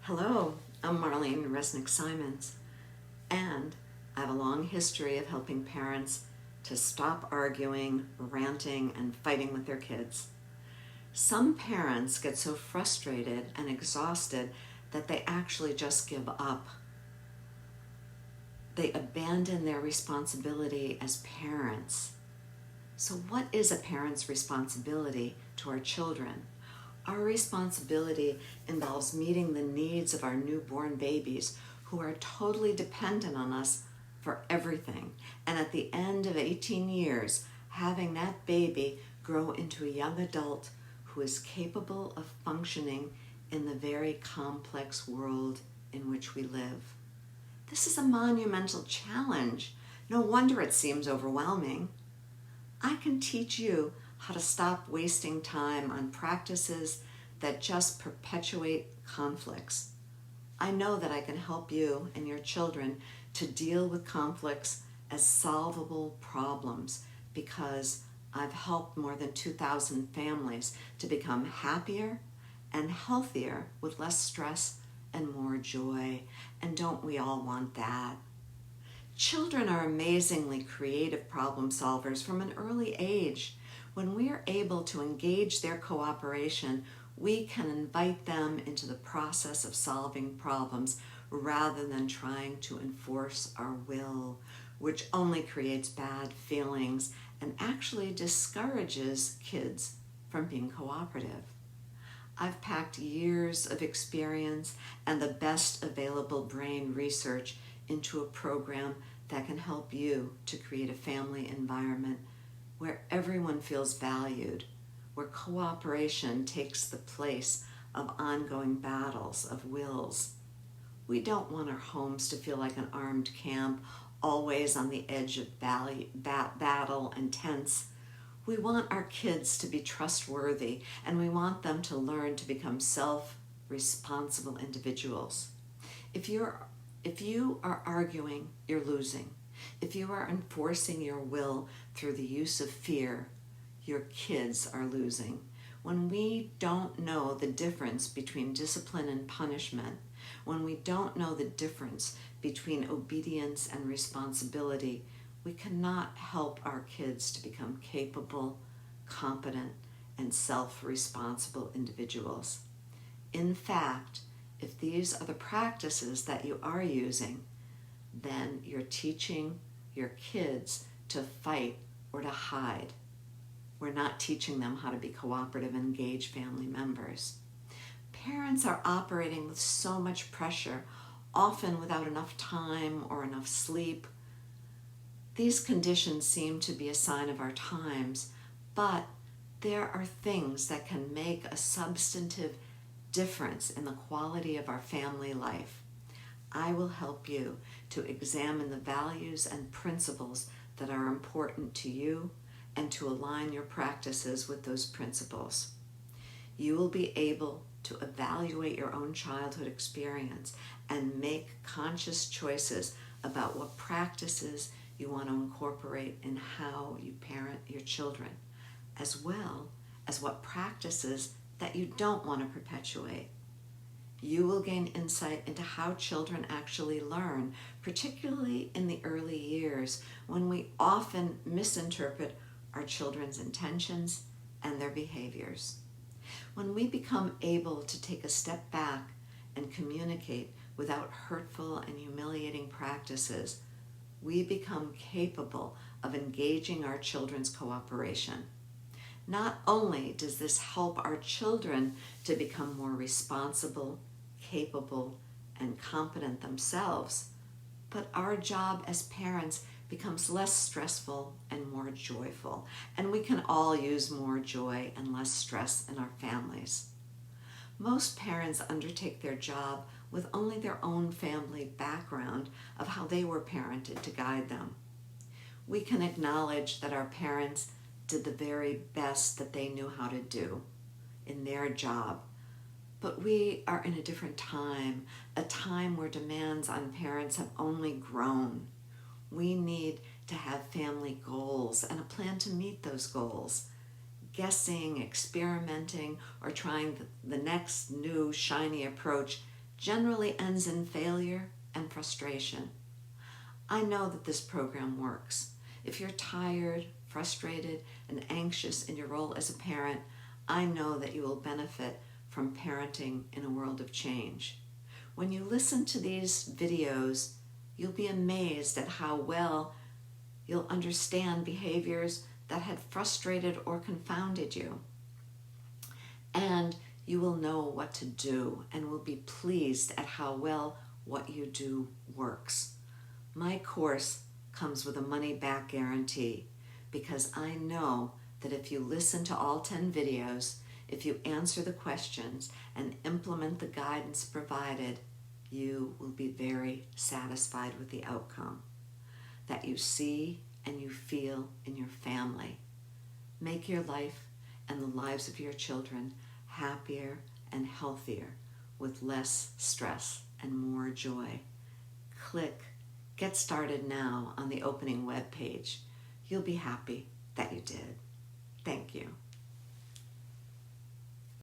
Hello, I'm Marlene Resnick-Simons, and I have a long history of helping parents to stop arguing, ranting, and fighting with their kids. Some parents get so frustrated and exhausted that they actually just give up. They abandon their responsibility as parents. So what is a parent's responsibility to our children? Our responsibility involves meeting the needs of our newborn babies who are totally dependent on us for everything. And at the end of 18 years, having that baby grow into a young adult who is capable of functioning in the very complex world in which we live. This is a monumental challenge. No wonder it seems overwhelming. I can teach you how to stop wasting time on practices that just perpetuate conflicts. I know that I can help you and your children to deal with conflicts as solvable problems because I've helped more than 2,000 families to become happier and healthier with less stress and more joy. And don't we all want that? Children are amazingly creative problem solvers from an early age. When we are able to engage their cooperation, we can invite them into the process of solving problems rather than trying to enforce our will, which only creates bad feelings and actually discourages kids from being cooperative. I've packed years of experience and the best available brain research into a program that can help you to create a family environment where everyone feels valued, where cooperation takes the place of ongoing battles of wills. We don't want our homes to feel like an armed camp, always on the edge of battle and tense. We want our kids to be trustworthy, and we want them to learn to become self-responsible individuals. If you are arguing, you're losing. If you are enforcing your will through the use of fear, your kids are losing. When we don't know the difference between discipline and punishment, when we don't know the difference between obedience and responsibility, we cannot help our kids to become capable, competent, and self-responsible individuals. In fact, if these are the practices that you are using, then you're teaching your kids to fight or to hide. We're not teaching them how to be cooperative and engage family members. Parents are operating with so much pressure, often without enough time or enough sleep. These conditions seem to be a sign of our times, but there are things that can make a substantive difference in the quality of our family life. I will help you to examine the values and principles that are important to you and to align your practices with those principles. You will be able to evaluate your own childhood experience and make conscious choices about what practices you want to incorporate in how you parent your children, as well as what practices that you don't want to perpetuate. You will gain insight into how children actually learn, particularly in the early years when we often misinterpret our children's intentions and their behaviors. When we become able to take a step back and communicate without hurtful and humiliating practices, we become capable of engaging our children's cooperation. Not only does this help our children to become more responsible, capable, and competent themselves, but our job as parents becomes less stressful and more joyful, and we can all use more joy and less stress in our families. Most parents undertake their job with only their own family background of how they were parented to guide them. We can acknowledge that our parents did the very best that they knew how to do in their job, but we are in a different time, a time where demands on parents have only grown. We need to have family goals and a plan to meet those goals. Guessing, experimenting, or trying the next new shiny approach generally ends in failure and frustration. I know that this program works. If you're tired, frustrated, and anxious in your role as a parent, I know that you will benefit from parenting in a world of change. When you listen to these videos, you'll be amazed at how well you'll understand behaviors that had frustrated or confounded you. And you will know what to do and will be pleased at how well what you do works. My course comes with a money-back guarantee because I know that if you listen to all 10 videos, if you answer the questions and implement the guidance provided, you will be very satisfied with the outcome that you see and you feel in your family. Make your life and the lives of your children happier and healthier with less stress and more joy. Click Get Started Now on the opening web page. You'll be happy that you did. Thank you.